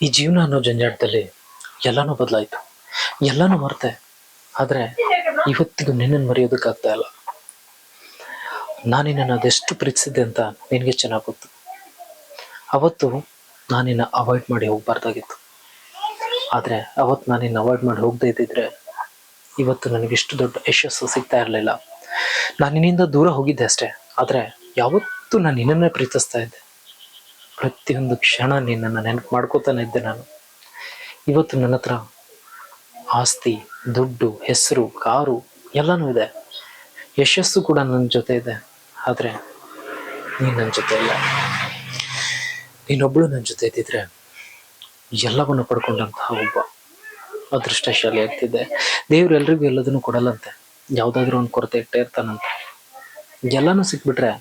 ಈ ಜೀವನ ಅನ್ನೋ ಜಂಜಾಟದಲ್ಲಿ ಎಲ್ಲಾನು ಬದಲಾಯ್ತು, ಎಲ್ಲಾನು ಮರ್ತೆ. ಆದ್ರೆ ಇವತ್ತಿಗೂ ನಿನ್ನನ್ನು ಮರೆಯೋದಕ್ಕಾಗ್ತಾ ಇಲ್ಲ. ನಾನು ನಿನ್ನನ್ನು ಅದೆಷ್ಟು ಪ್ರೀತಿಸಿದ್ದೆ ಅಂತ ನಿನಗೆ ಚೆನ್ನಾಗಿ ಗೊತ್ತು. ಅವತ್ತು ನಾನಿನ್ನ ಅವಾಯ್ಡ್ ಮಾಡಿ ಹೋಗ್ಬಾರ್ದಾಗಿತ್ತು. ಆದರೆ ಅವತ್ತು ನಾನಿನ್ನು ಅವಾಯ್ಡ್ ಮಾಡಿ ಹೋಗದೇ ಇದ್ದಿದ್ರೆ ಇವತ್ತು ನನಗಿಷ್ಟು ದೊಡ್ಡ ಯಶಸ್ಸು ಸಿಗ್ತಾ ಇರಲಿಲ್ಲ. ನಾನು ನಿನ್ನಿಂದ ದೂರ ಹೋಗಿದ್ದೆ ಅಷ್ಟೇ, ಆದರೆ ಯಾವತ್ತೂ ನಾನು ನಿನ್ನನ್ನೇ ಪ್ರೀತಿಸ್ತಾ ಇದ್ದೆ. ಪ್ರತಿಯೊಂದು ಕ್ಷಣ ನಿನ್ನನ್ನು ನೆನಪು ಮಾಡ್ಕೋತಾನೆ ಇದ್ದೆ ನಾನು. ಇವತ್ತು ನನ್ನ ಹತ್ರ ಆಸ್ತಿ, ದುಡ್ಡು, ಹೆಸರು, ಕಾರು ಎಲ್ಲನೂ ಇದೆ, ಯಶಸ್ಸು ಕೂಡ ನನ್ನ ಜೊತೆ ಇದೆ. ಆದರೆ ನೀನು ನನ್ನ ಜೊತೆ ಇಲ್ಲ. ನೀನೊಬ್ಬಳು ನನ್ನ ಜೊತೆ ಇದ್ದಿದ್ರೆ ಎಲ್ಲವನ್ನು ಪಡ್ಕೊಂಡಂತಹ ಒಬ್ಬ ಅದೃಷ್ಟಶಾಲಿ ಆಗ್ತಿದ್ದೆ. ದೇವ್ರು ಎಲ್ರಿಗೂ ಎಲ್ಲದನ್ನು ಕೊಡಲ್ಲಂತೆ, ಯಾವುದಾದ್ರೂ ಒಂದು ಕೊರತೆ ಇಟ್ಟೇ ಇರ್ತಾನಂತೆ. ಎಲ್ಲನೂ ಸಿಕ್ಬಿಟ್ರೆ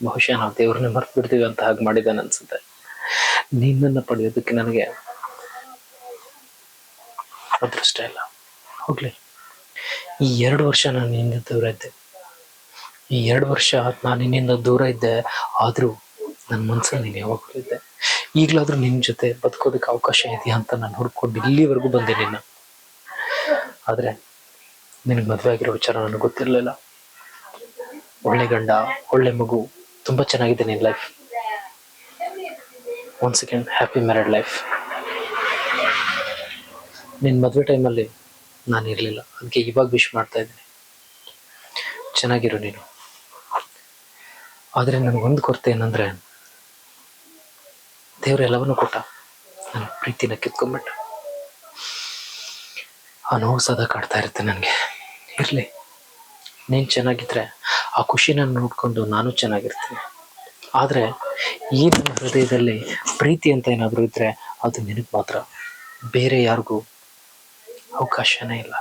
ಬಹುಶಃ ನಾವು ದೇವ್ರನ್ನೇ ಮರ್ತು ಬಿಡ್ತೀವಿ ಅಂತ ಹಾಗೆ ಮಾಡಿದ್ದಾನೆ ಅನ್ಸುತ್ತೆ. ನಿನ್ನನ್ನು ಪಡೆಯೋದಕ್ಕೆ ನನಗೆ ಅದೃಷ್ಟ ಇಲ್ಲ. ಹೋಗ್ಲಿ, ಈ 2 ವರ್ಷ ನಾನು ನಿನ್ನಿಂದ ದೂರ ಇದ್ದೆ. ಈ 2 ವರ್ಷ ನಾನು ನಿನ್ನಿಂದ ದೂರ ಇದ್ದೆ, ಆದರೂ ನನ್ನ ಮನಸ್ಸಲ್ಲಿ ನೀನು ಯಾವಾಗಲೂ ಇದ್ದೆ. ಈಗಲಾದರೂ ನಿನ್ನ ಜೊತೆ ಬದುಕೋದಕ್ಕೆ ಅವಕಾಶ ಇದೆಯಾ ಅಂತ ನಾನು ಹುಡ್ಕೊಂಡು ಇಲ್ಲಿವರೆಗೂ ಬಂದೆ ನಿನ್ನ. ಆದರೆ ನಿನಗೆ ಮದುವೆ ಆಗಿರೋ ವಿಚಾರ ನನಗೆ ಗೊತ್ತಿರಲಿಲ್ಲ. ಒಳ್ಳೆ ಗಂಡ, ಒಳ್ಳೆ ಮಗು, ತುಂಬ ಚೆನ್ನಾಗಿದೆ ನಿನ್ನ life. Once again happy married life. ನಿನ್ನ ಮದುವೆ ಟೈಮಲ್ಲಿ ನಾನು ಇರಲಿಲ್ಲ, ಅದಕ್ಕೆ ಇವಾಗ ವಿಶ್ ಮಾಡ್ತಾ ಇದ್ದೀನಿ. ಚೆನ್ನಾಗಿರು ನೀನು. ಆದರೆ ನನಗೊಂದು ಕೊರತೆ ಏನಂದರೆ, ದೇವರು ಎಲ್ಲವನ್ನೂ ಕೊಟ್ಟ, ನನ್ನ ಪ್ರೀತಿನ ಕಿತ್ಕೊಂಡ್ಬಿಟ್ಟ. ಆ ನೋವು ಸದಾ ಕಾಡ್ತಾ ಇರುತ್ತೆ ನನಗೆ. ಇರಲಿ, ನೀನು ಚೆನ್ನಾಗಿದ್ದರೆ ಆ ಖುಷಿನ ನೋಡಿಕೊಂಡು ನಾನು ಚೆನ್ನಾಗಿರ್ತೀನಿ. ಆದರೆ ಈ ನನ್ನ ಹೃದಯದಲ್ಲಿ ಪ್ರೀತಿ ಅಂತ ಏನಾದರೂ ಇದ್ದರೆ ಅದು ನಿನಗೆ ಮಾತ್ರ, ಬೇರೆ ಯಾರಿಗೂ ಅವಕಾಶನೇ ಇಲ್ಲ.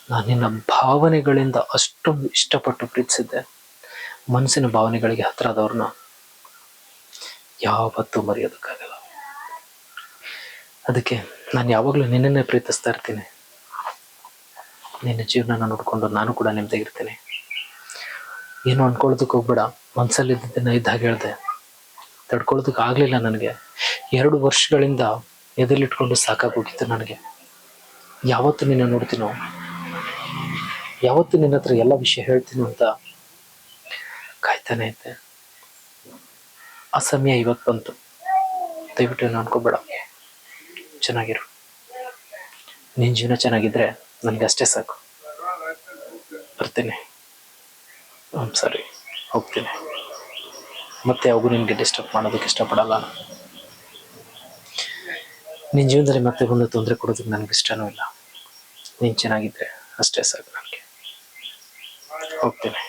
ನಾನು ನಿನ್ನ ಭಾವನೆಗಳಿಂದ ಅಷ್ಟೊಂದು ಇಷ್ಟಪಟ್ಟು ಪ್ರೀತಿಸಿದ್ದೆ. ಮನಸ್ಸಿನ ಭಾವನೆಗಳಿಗೆ ಹತ್ತಿರ ಆದವ್ರನ್ನ ಯಾವತ್ತೂ ಮರೆಯೋದಕ್ಕಾಗಲ್ಲ. ಅದಕ್ಕೆ ನಾನು ಯಾವಾಗಲೂ ನಿನ್ನನ್ನೇ ಪ್ರೀತಿಸ್ತಾ ಇರ್ತೀನಿ. ನಿನ್ನ ಜೀವನನ ನೋಡಿಕೊಂಡು ನಾನು ಕೂಡ ನೆಮ್ಮದಿಯಾಗಿರ್ತೀನಿ. ಏನು ಅಂದ್ಕೊಳ್ಳೋದಕ್ಕೆ ಹೋಗ್ಬೇಡ. ಮನಸ್ಸಲ್ಲಿದ್ದನ್ನು ಇದ್ದ ಹಾಗೆ ಹೇಳಿದೆ. ತಡ್ಕೊಳ್ಳೋದಕ್ಕೆ ಆಗಲಿಲ್ಲ ನನಗೆ. 2 ವರ್ಷಗಳಿಂದ ಎದೆಲಿಟ್ಕೊಂಡು ಸಾಕಾಗೋಗಿತ್ತು ನನಗೆ. ಯಾವತ್ತು ನಿನ್ನ ನೋಡ್ತೀನೋ, ಯಾವತ್ತು ನಿನ್ನ ಹತ್ರ ಎಲ್ಲ ವಿಷಯ ಹೇಳ್ತೀನೋ ಅಂತ ಕಾಯ್ತಾನೆ ಇದ್ದೆ. ಆ ಸಮಯ ಇವತ್ತು ಬಂತು. ದಯವಿಟ್ಟು ಏನು ಅನ್ಕೋಬೇಡ, ಚೆನ್ನಾಗಿರು. ನಿನ್ನ ಜೀವನ ಚೆನ್ನಾಗಿದ್ರೆ ನನಗೆ ಅಷ್ಟೇ ಸಾಕು. ಬರ್ತೀನಿ. ಸರಿ, ಹೋಗ್ತೀನಿ. ಮತ್ತೆ ಯಾವಾಗೂ ನಿನಗೆ ಡಿಸ್ಟರ್ಬ್ ಮಾಡೋದಕ್ಕೆ ಇಷ್ಟಪಡಲ್ಲ. ನಿನ್ನ ಜೀವನದಲ್ಲಿ ಮತ್ತೆ ಬಂದು ತೊಂದರೆ ಕೊಡೋದಕ್ಕೆ ನನಗೆ ಇಷ್ಟನೂ ಇಲ್ಲ. ನೀನು ಚೆನ್ನಾಗಿದ್ದರೆ ಅಷ್ಟೇ ಸಾಕು ನನಗೆ. ಹೋಗ್ತೀನಿ.